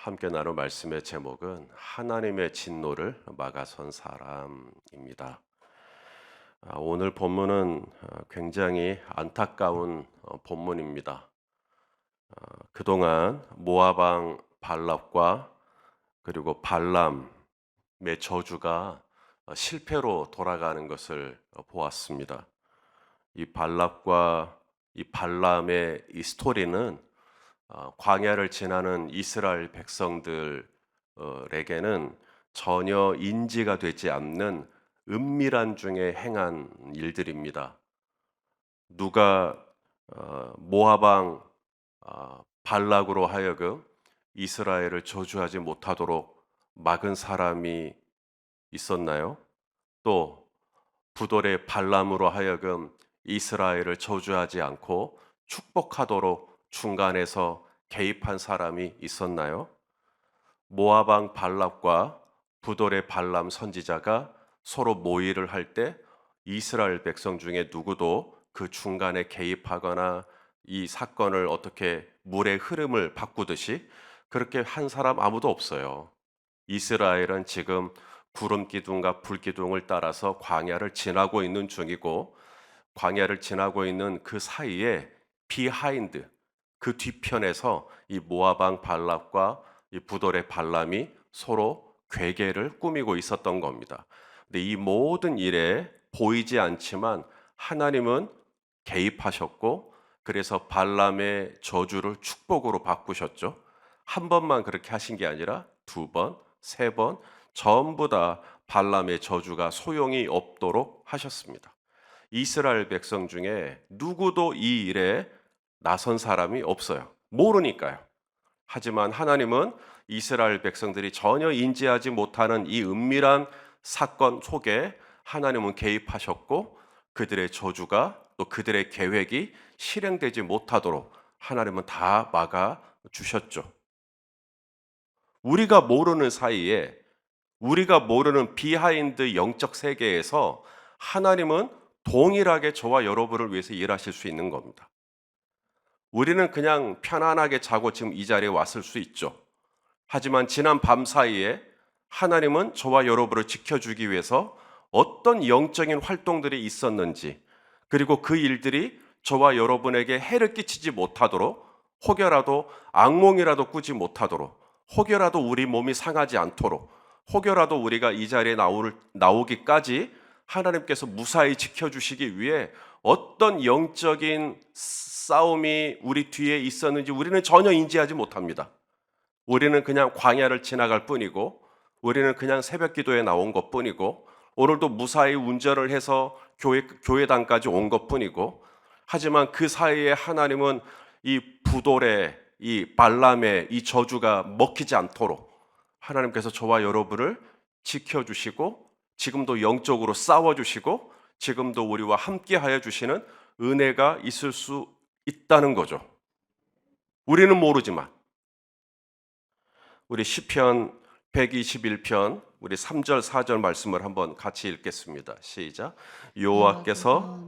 함께 나눌 말씀의 제목은 하나님의 진노를 막아선 사람입니다. 오늘 본문은 굉장히 안타까운 본문입니다. 그동안 모압 왕 발락과 그리고 발람의 저주가 실패로 돌아가는 것을 보았습니다. 이 발락과 이 발람의 이 스토리는 광야를 지나는 이스라엘 백성들에게는 전혀 인지가 되지 않는 은밀한 중에 행한 일들입니다. 누가 모압 왕 발락으로 하여금 이스라엘을 저주하지 못하도록 막은 사람이 있었나요? 또 부돌의 발람으로 하여금 이스라엘을 저주하지 않고 축복하도록 중간에서 개입한 사람이 있었나요? 모압 왕 발락과 부돌의 발람 선지자가 서로 모의를 할 때 이스라엘 백성 중에 누구도 그 중간에 개입하거나 이 사건을 어떻게 물의 흐름을 바꾸듯이 그렇게 한 사람 아무도 없어요. 이스라엘은 지금 구름 기둥과 불 기둥을 따라서 광야를 지나고 있는 중이고, 광야를 지나고 있는 그 사이에 비하인드, 그 뒤편에서 이 모압 왕 발락과 이 부돌의 발람이 서로 괴계를 꾸미고 있었던 겁니다. 근데 이 모든 일에 보이지 않지만 하나님은 개입하셨고, 그래서 발람의 저주를 축복으로 바꾸셨죠. 한 번만 그렇게 하신 게 아니라 두 번, 세 번 전부 다 발람의 저주가 소용이 없도록 하셨습니다. 이스라엘 백성 중에 누구도 이 일에 나선 사람이 없어요. 모르니까요. 하지만 하나님은 이스라엘 백성들이 전혀 인지하지 못하는 이 은밀한 사건 속에 하나님은 개입하셨고, 그들의 저주가 또 그들의 계획이 실행되지 못하도록 하나님은 다 막아 주셨죠. 우리가 모르는 사이에, 우리가 모르는 비하인드 영적 세계에서 하나님은 동일하게 저와 여러분을 위해서 일하실 수 있는 겁니다. 우리는 그냥 편안하게 자고 지금 이 자리에 왔을 수 있죠. 하지만 지난 밤 사이에 하나님은 저와 여러분을 지켜주기 위해서 어떤 영적인 활동들이 있었는지, 그리고 그 일들이 저와 여러분에게 해를 끼치지 못하도록, 혹여라도 악몽이라도 꾸지 못하도록, 혹여라도 우리 몸이 상하지 않도록, 혹여라도 우리가 이 자리에 나오기까지 하나님께서 무사히 지켜주시기 위해 어떤 영적인 싸움이 우리 뒤에 있었는지 우리는 전혀 인지하지 못합니다. 우리는 그냥 광야를 지나갈 뿐이고, 우리는 그냥 새벽 기도에 나온 것 뿐이고, 오늘도 무사히 운전을 해서 교회당까지 온 것 뿐이고, 하지만 그 사이에 하나님은 이 부돌의, 이 발람의 이 저주가 먹히지 않도록 하나님께서 저와 여러분을 지켜주시고, 지금도 영적으로 싸워주시고, 지금도 우리와 함께 하여 주시는 은혜가 있을 수 있다는 거죠. 우리는 모르지만. 우리 시편 121편 우리 3절 4절 말씀을 한번 같이 읽겠습니다. 시작. 여호와께서,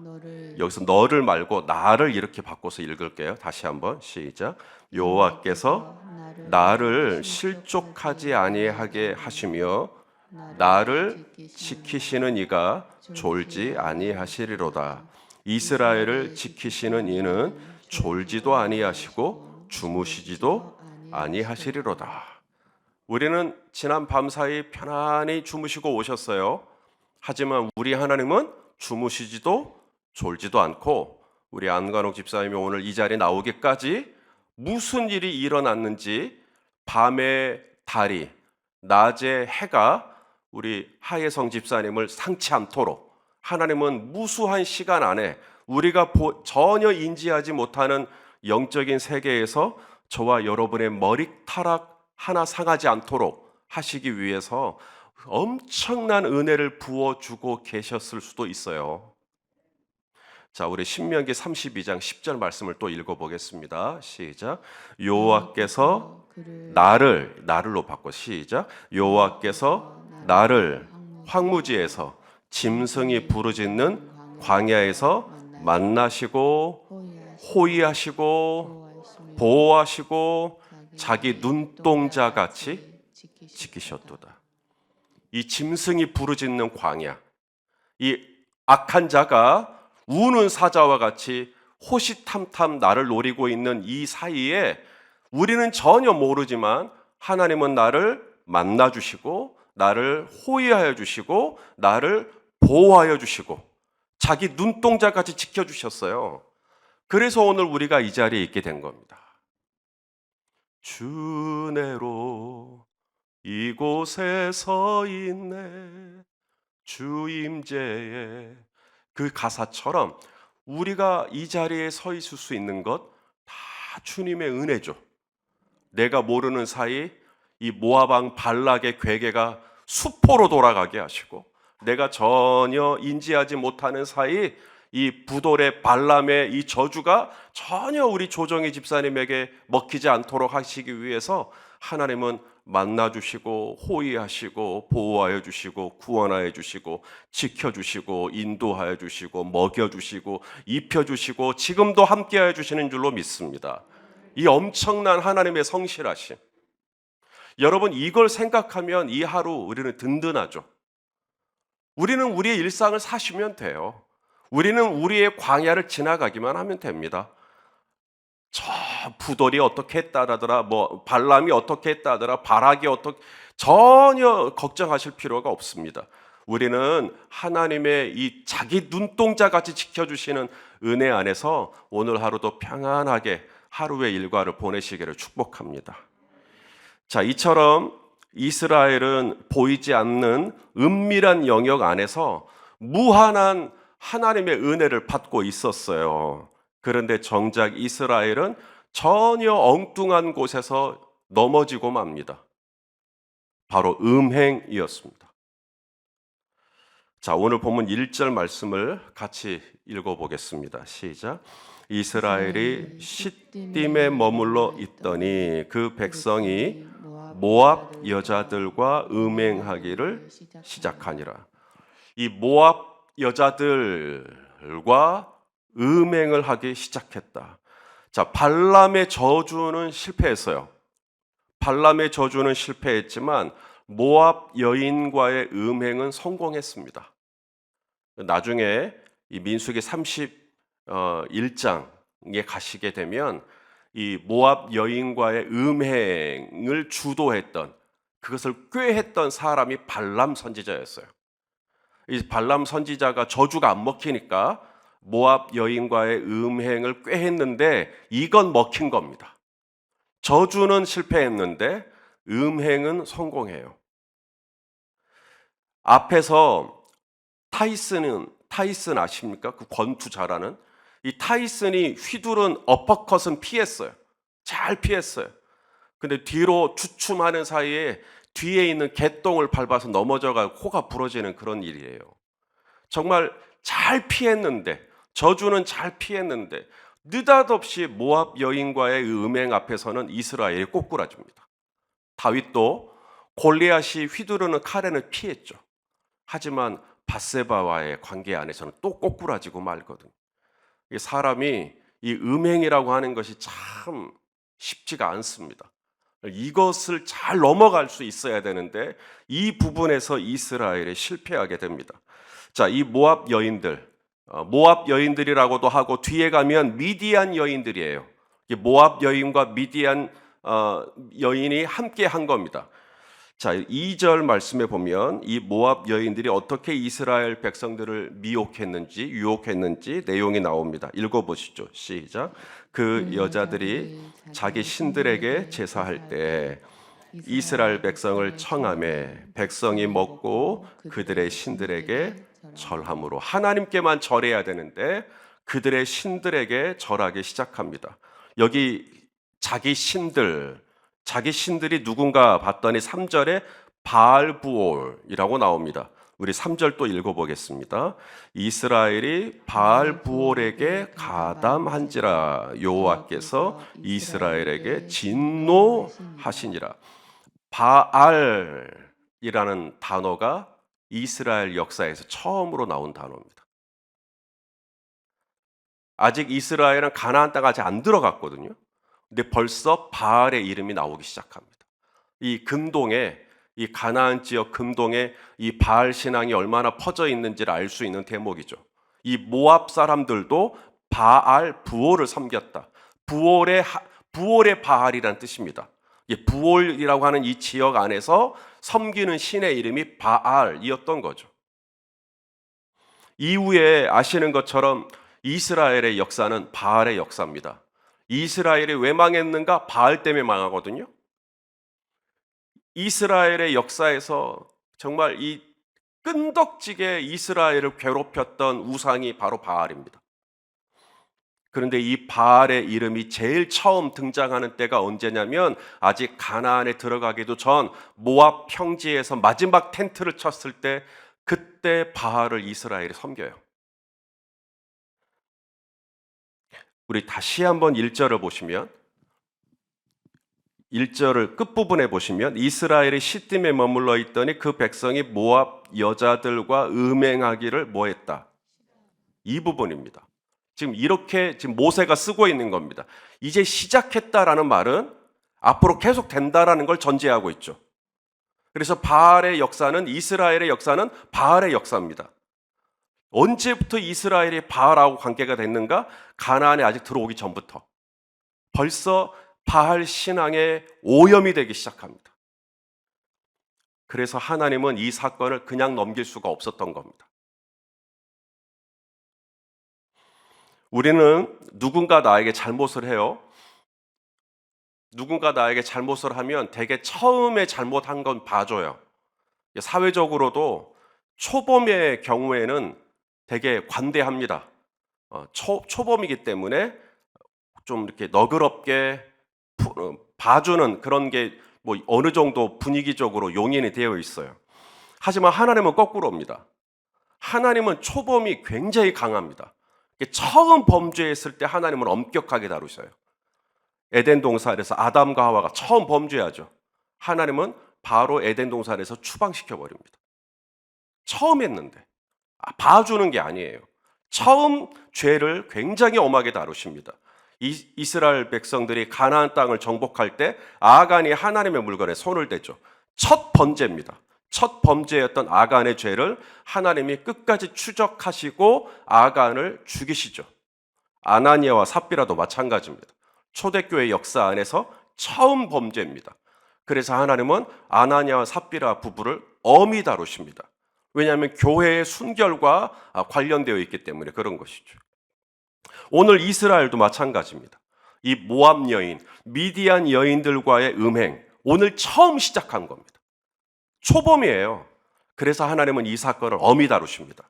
여기서 너를 말고 나를 이렇게 바꿔서 읽을게요. 다시 한번 시작. 여호와께서 나를 실족하지 아니하게 하시며 나를 지키시는 이가 졸지 아니하시리로다. 이스라엘을 지키시는 이는 졸지도 아니하시고 주무시지도 아니하시리로다. 우리는 지난 밤 사이 편안히 주무시고 오셨어요. 하지만 우리 하나님은 주무시지도 졸지도 않고, 우리 안관옥 집사님이 오늘 이 자리에 나오기까지 무슨 일이 일어났는지, 밤에 달이, 낮에 해가 우리 하예성 집사님을 상치 않도록 하나님은 무수한 시간 안에 우리가 전혀 인지하지 못하는 영적인 세계에서 저와 여러분의 머리카락 하나 상하지 않도록 하시기 위해서 엄청난 은혜를 부어주고 계셨을 수도 있어요. 자, 우리 신명기 32장 10절 말씀을 또 읽어보겠습니다. 시작. 여호와께서 나를로 바꿔. 시작. 여호와께서 나를 황무지에서 짐승이 부르짖는 광야에서 만나시고 호위하시고 보호하시고 자기 눈동자 같이 지키셨도다. 이 짐승이 부르짖는 광야, 이 악한 자가 우는 사자와 같이 호시탐탐 나를 노리고 있는 이 사이에 우리는 전혀 모르지만 하나님은 나를 만나주시고 나를 호위하여 주시고 나를 보호하여 주시고 자기 눈동자같이 지켜주셨어요. 그래서 오늘 우리가 이 자리에 있게 된 겁니다. 주내로 이곳에 서 있네. 주 임재에, 그 가사처럼 우리가 이 자리에 서 있을 수 있는 것 다 주님의 은혜죠. 내가 모르는 사이 이 모압 왕 발락의 괴계가 수포로 돌아가게 하시고, 내가 전혀 인지하지 못하는 사이 이 부돌의 발람의 이 저주가 전혀 우리 조정희 집사님에게 먹히지 않도록 하시기 위해서 하나님은 만나주시고 호위하시고 보호하여 주시고 구원하여 주시고 지켜주시고 인도하여 주시고 먹여주시고 입혀주시고 지금도 함께하여 주시는 줄로 믿습니다. 이 엄청난 하나님의 성실하심, 여러분 이걸 생각하면 이 하루 우리는 든든하죠. 우리는 우리의 일상을 사시면 돼요. 우리는 우리의 광야를 지나가기만 하면 됩니다. 저 부돌이 어떻게 했다더라, 뭐 발람이 어떻게 했다더라, 바락이 어떻게, 전혀 걱정하실 필요가 없습니다. 우리는 하나님의 이 자기 눈동자 같이 지켜주시는 은혜 안에서 오늘 하루도 평안하게 하루의 일과를 보내시기를 축복합니다. 자, 이처럼 이스라엘은 보이지 않는 은밀한 영역 안에서 무한한 하나님의 은혜를 받고 있었어요. 그런데 정작 이스라엘은 전혀 엉뚱한 곳에서 넘어지고 맙니다. 바로 음행이었습니다. 자, 오늘 본문 1절 말씀을 같이 읽어보겠습니다. 시작. 이스라엘이 시딤에 머물러 있더니 그 백성이 모압 여자들과 음행하기를 시작하니라. 이 모압 여자들과 음행을 하기 시작했다. 자, 발람의 저주는 실패했어요. 발람의 저주는 실패했지만 모압 여인과의 음행은 성공했습니다. 나중에 이 민수기 31장에 가시게 되면 이 모압 여인과의 음행을 주도했던, 그것을 꾀했던 사람이 발람 선지자였어요. 이 발람 선지자가 저주가 안 먹히니까 모압 여인과의 음행을 꾀했는데 이건 먹힌 겁니다. 저주는 실패했는데 음행은 성공해요. 앞에서 타이슨 아십니까? 그 권투 잘하는 이 타이슨이 휘두른 어퍼컷은 피했어요. 잘 피했어요. 근데 뒤로 주춤하는 사이에 뒤에 있는 개똥을 밟아서 넘어져가 코가 부러지는 그런 일이에요. 정말 잘 피했는데, 저주는 잘 피했는데 느닷없이 모압 여인과의 음행 앞에서는 이스라엘이 꼬꾸라집니다. 다윗도 골리앗이 휘두르는 칼에는 피했죠. 하지만 밧세바와의 관계 안에서는 또 꼬꾸라지고 말거든요. 사람이 이 음행이라고 하는 것이 참 쉽지가 않습니다. 이것을 잘 넘어갈 수 있어야 되는데 이 부분에서 이스라엘이 실패하게 됩니다. 자, 이 모압 여인들이라고도 하고 뒤에 가면 미디안 여인들이에요. 모압 여인과 미디안 여인이 함께 한 겁니다. 자, 2절 말씀에 보면 이 모압 여인들이 어떻게 이스라엘 백성들을 미혹했는지, 유혹했는지 내용이 나옵니다. 읽어보시죠. 시작. 그 여자들이 자기 신들에게 제사할 때 이스라엘 백성을 청하매 백성이 먹고 그들의 신들에게 절함으로, 하나님께만 절해야 되는데 그들의 신들에게 절하기 시작합니다. 여기 자기 신들이 누군가 봤더니 3절에 바알부올이라고 나옵니다. 우리 3절 또 읽어보겠습니다. 이스라엘이 바알부올에게 가담한지라 여호와께서 이스라엘에게 진노하시니라. 바알이라는 단어가 이스라엘 역사에서 처음으로 나온 단어입니다. 아직 이스라엘은 가나안 땅 아직 안 들어갔거든요. 근데 벌써 바알의 이름이 나오기 시작합니다. 이 근동에, 이 가나안 지역 근동에 이 바알 신앙이 얼마나 퍼져 있는지를 알 수 있는 대목이죠. 이 모압 사람들도 바알 부올을 섬겼다. 부올의 바알이라는 뜻입니다. 부올이라고 하는 이 지역 안에서 섬기는 신의 이름이 바알이었던 거죠. 이후에 아시는 것처럼 이스라엘의 역사는 바알의 역사입니다. 이스라엘이 왜 망했는가? 바알 때문에 망하거든요. 이스라엘의 역사에서 정말 이 끈덕지게 이스라엘을 괴롭혔던 우상이 바로 바알입니다. 그런데 이 바알의 이름이 제일 처음 등장하는 때가 언제냐면 아직 가나안에 들어가기도 전 모압 평지에서 마지막 텐트를 쳤을 때, 그때 바알을 이스라엘이 섬겨요. 우리 다시 한번 1절을 보시면, 1절을 끝부분에 보시면 이스라엘이 시딤에 머물러 있더니 그 백성이 모압 여자들과 음행하기를 뭐 했다? 이 부분입니다. 지금 이렇게 지금 모세가 쓰고 있는 겁니다. 이제 시작했다라는 말은 앞으로 계속 된다라는 걸 전제하고 있죠. 그래서 바알의 역사는, 이스라엘의 역사는 바알의 역사입니다. 언제부터 이스라엘이 바알하고 관계가 됐는가? 가나안에 아직 들어오기 전부터 벌써 바알 신앙의 오염이 되기 시작합니다. 그래서 하나님은 이 사건을 그냥 넘길 수가 없었던 겁니다. 우리는 누군가 나에게 잘못을 해요. 누군가 나에게 잘못을 하면 대개 처음에 잘못한 건 봐줘요. 사회적으로도 초범의 경우에는 되게 관대합니다. 초범이기 때문에 좀 이렇게 너그럽게 봐주는 그런 게 뭐 어느 정도 분위기적으로 용인이 되어 있어요. 하지만 하나님은 거꾸로입니다. 하나님은 초범이 굉장히 강합니다. 처음 범죄했을 때 하나님은 엄격하게 다루셔요. 에덴 동산에서 아담과 하와가 처음 범죄하죠. 하나님은 바로 에덴 동산에서 추방시켜 버립니다. 처음 했는데 봐주는 게 아니에요. 처음 죄를 굉장히 엄하게 다루십니다. 이스라엘 백성들이 가나안 땅을 정복할 때 아간이 하나님의 물건에 손을 대죠. 첫 번째입니다. 첫 범죄였던 아간의 죄를 하나님이 끝까지 추적하시고 아간을 죽이시죠. 아나니아와 삽비라도 마찬가지입니다. 초대교회 역사 안에서 처음 범죄입니다. 그래서 하나님은 아나니아와 삽비라 부부를 엄히 다루십니다. 왜냐하면 교회의 순결과 관련되어 있기 때문에 그런 것이죠. 오늘 이스라엘도 마찬가지입니다. 이 모압 여인, 미디안 여인들과의 음행, 오늘 처음 시작한 겁니다. 초범이에요. 그래서 하나님은 이 사건을 엄히 다루십니다.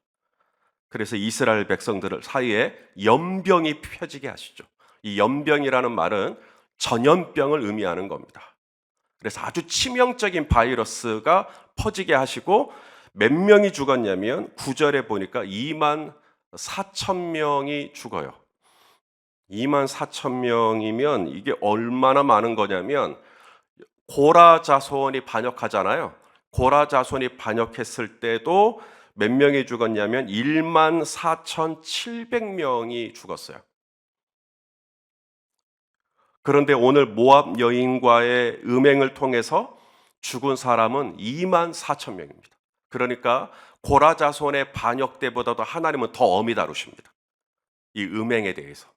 그래서 이스라엘 백성들 사이에 연병이 펴지게 하시죠. 이 연병이라는 말은 전염병을 의미하는 겁니다. 그래서 아주 치명적인 바이러스가 퍼지게 하시고 몇 명이 죽었냐면 9절에 보니까 2만 4천 명이 죽어요. 2만 4천 명이면 이게 얼마나 많은 거냐면 고라 자손이 반역하잖아요. 고라 자손이 반역했을 때도 몇 명이 죽었냐면 1만 4,700명이 죽었어요. 그런데 오늘 모압 여인과의 음행을 통해서 죽은 사람은 2만 4천 명입니다. 그러니까 고라 자손의 반역 때보다도 하나님은 더 엄히 다루십니다. 이 음행에 대해서.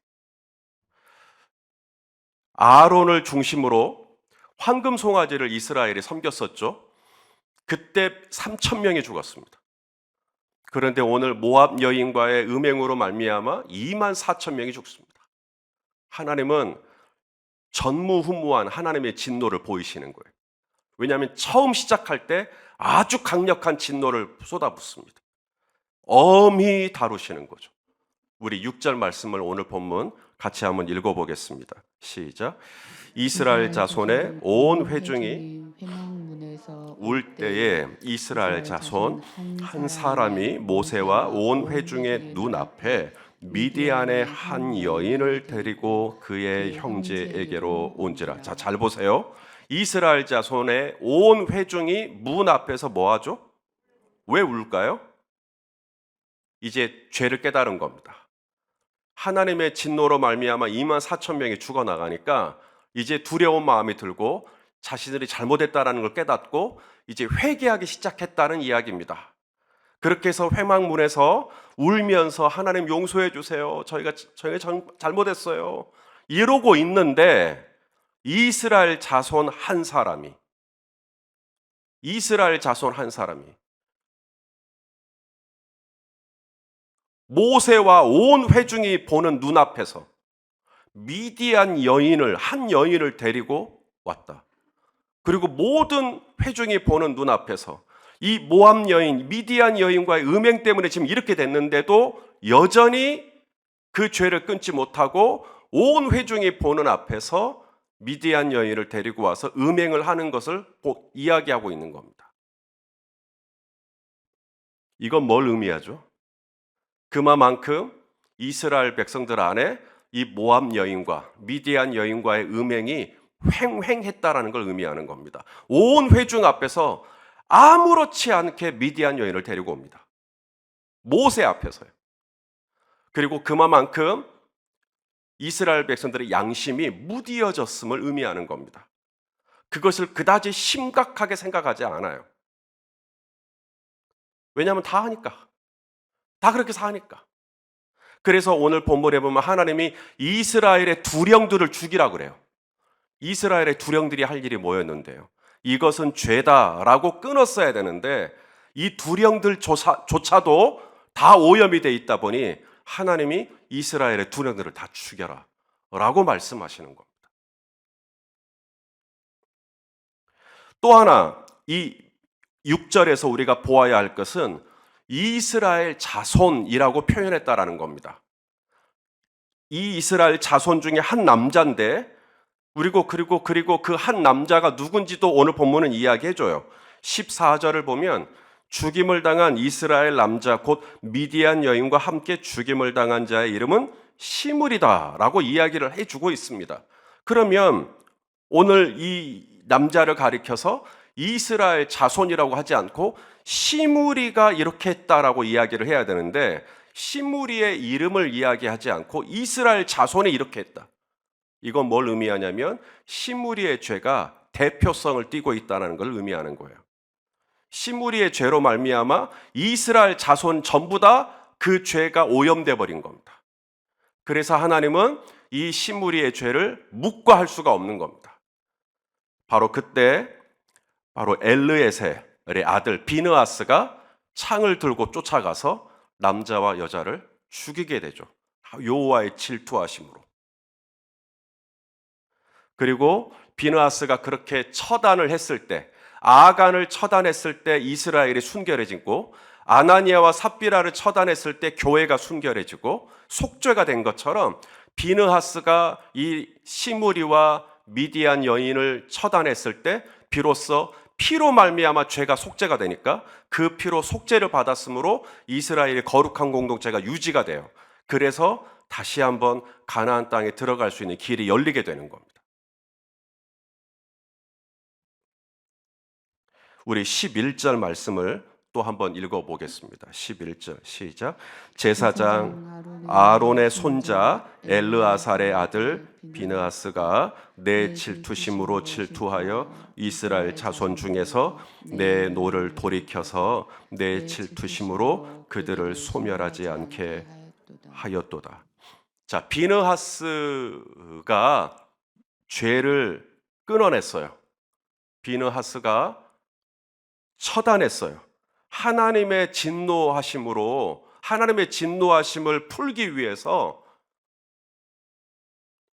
아론을 중심으로 황금 송아지를 이스라엘이 섬겼었죠. 그때 3천 명이 죽었습니다. 그런데 오늘 모압 여인과의 음행으로 말미암아 2만 4천 명이 죽습니다. 하나님은 전무후무한 하나님의 진노를 보이시는 거예요. 왜냐하면 처음 시작할 때 아주 강력한 진노를 쏟아붓습니다. 엄히 다루시는 거죠. 우리 6절 말씀을 오늘 본문 같이 한번 읽어보겠습니다. 시작. 이스라엘 자손의 온 회중이 울 때에 이스라엘 자손 한 사람이 모세와 온 회중의 눈앞에 미디안의 한 여인을 데리고 그의 형제에게로 온지라. 자, 잘 보세요. 이스라엘 자손의 온 회중이 문 앞에서 뭐 하죠? 왜 울까요? 이제 죄를 깨달은 겁니다. 하나님의 진노로 말미암아 2만 4천 명이 죽어나가니까 이제 두려운 마음이 들고 자신들이 잘못했다라는 걸 깨닫고 이제 회개하기 시작했다는 이야기입니다. 그렇게 해서 회막문에서 울면서 하나님 용서해 주세요. 저희가 잘못했어요. 이러고 있는데 이스라엘 자손 한 사람이 모세와 온 회중이 보는 눈앞에서 한 여인을 데리고 왔다. 그리고 모든 회중이 보는 눈앞에서 이 모압 여인, 미디안 여인과의 음행 때문에 지금 이렇게 됐는데도 여전히 그 죄를 끊지 못하고 온 회중이 보는 앞에서 미디안 여인을 데리고 와서 음행을 하는 것을 이야기하고 있는 겁니다. 이건 뭘 의미하죠? 그만큼 이스라엘 백성들 안에 이 모압 여인과 미디안 여인과의 음행이 횡행했다라는 걸 의미하는 겁니다. 온 회중 앞에서 아무렇지 않게 미디안 여인을 데리고 옵니다. 모세 앞에서요. 그리고 그만큼 이스라엘 백성들의 양심이 무디어졌음을 의미하는 겁니다. 그것을 그다지 심각하게 생각하지 않아요. 왜냐하면 다 하니까. 다 그렇게 사니까. 그래서 오늘 본문에 보면 하나님이 이스라엘의 두령들을 죽이라 그래요. 이스라엘의 두령들이 할 일이 뭐였는데요? 이것은 죄다라고 끊었어야 되는데 이 두령들조차도 다 오염이 돼 있다 보니 하나님이 이스라엘의 두령들을 다 죽여라 라고 말씀하시는 겁니다. 또 하나 이 6절에서 우리가 보아야 할 것은 이스라엘 자손이라고 표현했다라는 겁니다. 이 이스라엘 자손 중에 한 남자인데 그리고 그 한 남자가 누군지도 오늘 본문은 이야기해줘요. 14절을 보면 죽임을 당한 이스라엘 남자 곧 미디안 여인과 함께 죽임을 당한 자의 이름은 시므리다 라고 이야기를 해주고 있습니다. 그러면 오늘 이 남자를 가리켜서 이스라엘 자손이라고 하지 않고 시므리가 이렇게 했다라고 이야기를 해야 되는데 시므리의 이름을 이야기하지 않고 이스라엘 자손이 이렇게 했다. 이건 뭘 의미하냐면 시므리의 죄가 대표성을 띠고 있다는 걸 의미하는 거예요. 시므리의 죄로 말미암아 이스라엘 자손 전부 다 그 죄가 오염돼 버린 겁니다. 그래서 하나님은 이 시므리의 죄를 묵과할 수가 없는 겁니다. 바로 그때 엘르에셀의 아들 비느하스가 창을 들고 쫓아가서 남자와 여자를 죽이게 되죠. 여호와의 질투하심으로. 그리고 비느하스가 그렇게 처단을 했을 때, 아간을 처단했을 때 이스라엘이 순결해지고 아나니아와 삽비라를 처단했을 때 교회가 순결해지고 속죄가 된 것처럼 비느하스가 이 시므리와 미디안 여인을 처단했을 때 비로소 피로 말미암아 죄가 속죄가 되니까 그 피로 속죄를 받았으므로 이스라엘의 거룩한 공동체가 유지가 돼요. 그래서 다시 한번 가나안 땅에 들어갈 수 있는 길이 열리게 되는 겁니다. 우리 11절 말씀을 또 한번 읽어보겠습니다. 11절 시작. 제사장 아론의 손자 엘르아살의 아들 비느하스가 내 질투심으로 질투하여 이스라엘 자손 중에서 내 노를 돌이켜서 내 질투심으로 그들을 소멸하지 않게 하였도다. 자, 비느하스가 죄를 끊어냈어요. 비느하스가 처단했어요. 하나님의 진노하심을 풀기 위해서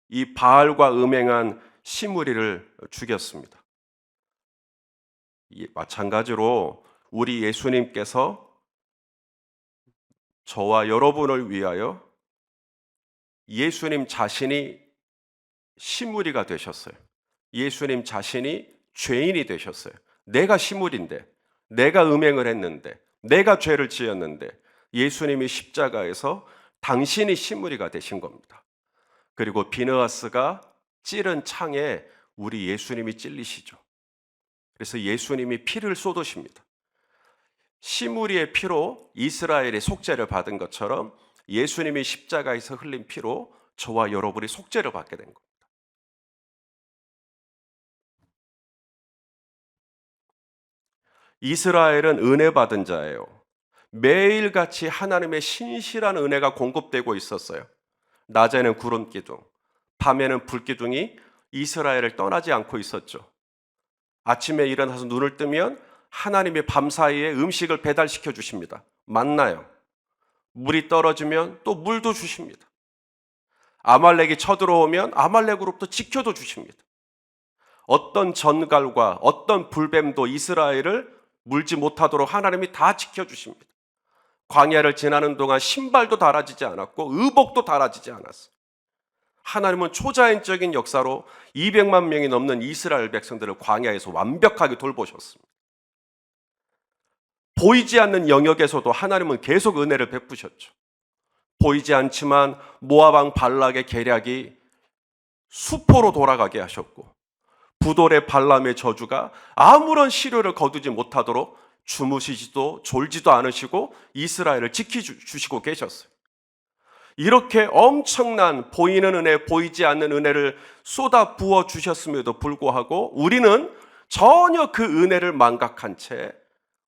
이 바알과 음행한 시므리를 죽였습니다. 마찬가지로 우리 예수님께서 저와 여러분을 위하여 예수님 자신이 시므리가 되셨어요. 예수님 자신이 죄인이 되셨어요. 내가 시므리인데, 내가 음행을 했는데, 내가 죄를 지었는데 예수님이 십자가에서 당신이 시므리가 되신 겁니다. 그리고 비느하스가 찌른 창에 우리 예수님이 찔리시죠. 그래서 예수님이 피를 쏟으십니다. 시므리의 피로 이스라엘의 속죄를 받은 것처럼 예수님이 십자가에서 흘린 피로 저와 여러분이 속죄를 받게 된 겁니다. 이스라엘은 은혜 받은 자예요. 매일같이 하나님의 신실한 은혜가 공급되고 있었어요. 낮에는 구름 기둥, 밤에는 불 기둥이 이스라엘을 떠나지 않고 있었죠. 아침에 일어나서 눈을 뜨면 하나님이 밤사이에 음식을 배달시켜 주십니다. 만나요. 물이 떨어지면 또 물도 주십니다. 아말렉이 쳐들어오면 아말렉으로부터 지켜도 주십니다. 어떤 전갈과 어떤 불뱀도 이스라엘을 물지 못하도록 하나님이 다 지켜주십니다. 광야를 지나는 동안 신발도 닳아지지 않았고 의복도 닳아지지 않았어요. 하나님은 초자연적인 역사로 200만 명이 넘는 이스라엘 백성들을 광야에서 완벽하게 돌보셨습니다. 보이지 않는 영역에서도 하나님은 계속 은혜를 베푸셨죠. 보이지 않지만 모압 왕 발락의 계략이 수포로 돌아가게 하셨고, 부돌의 발람의 저주가 아무런 시료를 거두지 못하도록 주무시지도 졸지도 않으시고 이스라엘을 지켜주시고 계셨어요. 이렇게 엄청난 보이는 은혜, 보이지 않는 은혜를 쏟아 부어 주셨음에도 불구하고 우리는 전혀 그 은혜를 망각한 채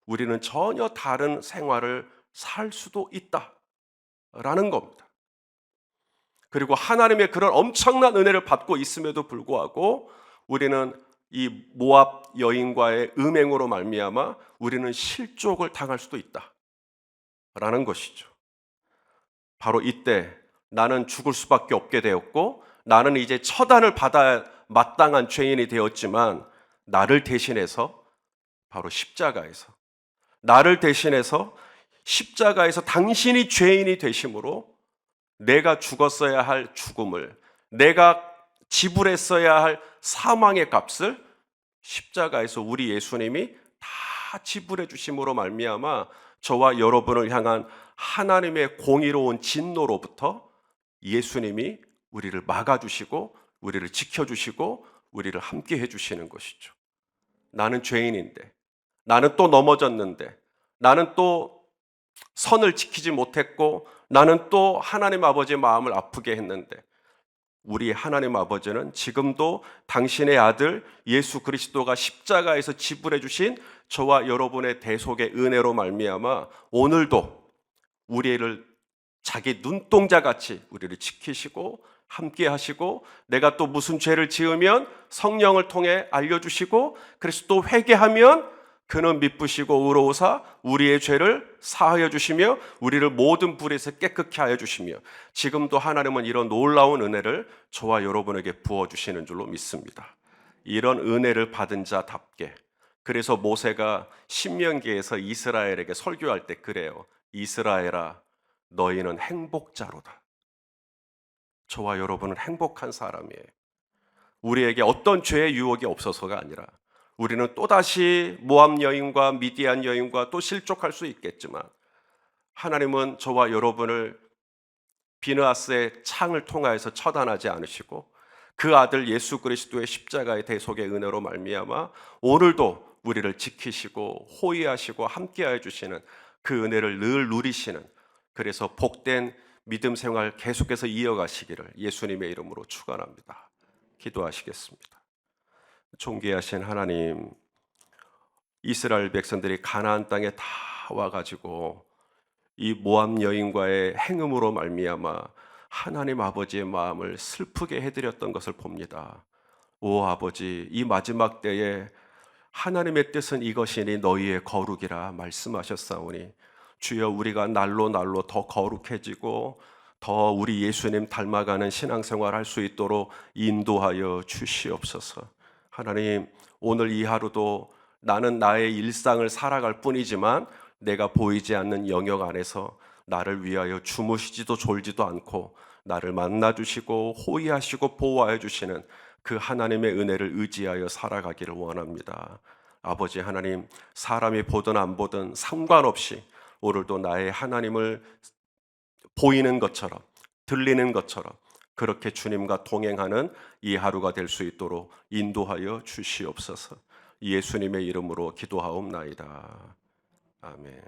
우리는 전혀 다른 생활을 살 수도 있다라는 겁니다. 그리고 하나님의 그런 엄청난 은혜를 받고 있음에도 불구하고 우리는 이 모압 여인과의 음행으로 말미암아 우리는 실족을 당할 수도 있다라는 것이죠. 바로 이때 나는 죽을 수밖에 없게 되었고 나는 이제 처단을 받아야 마땅한 죄인이 되었지만 나를 대신해서 바로 십자가에서 나를 대신해서 십자가에서 당신이 죄인이 되심으로 내가 죽었어야 할 죽음을, 내가 지불했어야 할 사망의 값을 십자가에서 우리 예수님이 다 지불해 주심으로 말미암아 저와 여러분을 향한 하나님의 공의로운 진노로부터 예수님이 우리를 막아주시고 우리를 지켜주시고 우리를 함께 해주시는 것이죠. 나는 죄인인데, 나는 또 넘어졌는데, 나는 또 선을 지키지 못했고, 나는 또 하나님 아버지의 마음을 아프게 했는데 우리 하나님 아버지는 지금도 당신의 아들 예수 그리스도가 십자가에서 지불해 주신 저와 여러분의 대속의 은혜로 말미암아 오늘도 우리를 자기 눈동자같이 우리를 지키시고 함께 하시고, 내가 또 무슨 죄를 지으면 성령을 통해 알려주시고, 그래서 또 회개하면 그는 미쁘시고 의로우사 우리의 죄를 사하여 주시며 우리를 모든 불에서 깨끗게 하여 주시며, 지금도 하나님은 이런 놀라운 은혜를 저와 여러분에게 부어주시는 줄로 믿습니다. 이런 은혜를 받은 자답게, 그래서 모세가 신명기에서 이스라엘에게 설교할 때 그래요. 이스라엘아, 너희는 행복자로다. 저와 여러분은 행복한 사람이에요. 우리에게 어떤 죄의 유혹이 없어서가 아니라 우리는 또다시 모압 여인과 미디안 여인과 또 실족할 수 있겠지만 하나님은 저와 여러분을 비느하스의 창을 통하여서 처단하지 않으시고 그 아들 예수 그리스도의 십자가의 대속의 은혜로 말미암아 오늘도 우리를 지키시고 호위하시고 함께하여 주시는 그 은혜를 늘 누리시는, 그래서 복된 믿음 생활 계속해서 이어가시기를 예수님의 이름으로 축원합니다. 기도하시겠습니다. 존귀하신 하나님, 이스라엘 백성들이 가나안 땅에 다 와가지고 이 모압 여인과의 행음으로 말미암아 하나님 아버지의 마음을 슬프게 해드렸던 것을 봅니다. 오 아버지, 이 마지막 때에 하나님의 뜻은 이것이니 너희의 거룩이라 말씀하셨사오니 주여, 우리가 날로 날로 더 거룩해지고 더 우리 예수님 닮아가는 신앙생활 할 수 있도록 인도하여 주시옵소서. 하나님, 오늘 이 하루도 나는 나의 일상을 살아갈 뿐이지만 내가 보이지 않는 영역 안에서 나를 위하여 주무시지도 졸지도 않고 나를 만나주시고 호위하시고 보호하여 주시는 그 하나님의 은혜를 의지하여 살아가기를 원합니다. 아버지 하나님, 사람이 보든 안 보든 상관없이 오늘도 나의 하나님을 보이는 것처럼 들리는 것처럼 그렇게 주님과 동행하는 이 하루가 될 수 있도록 인도하여 주시옵소서. 예수님의 이름으로 기도하옵나이다. 아멘.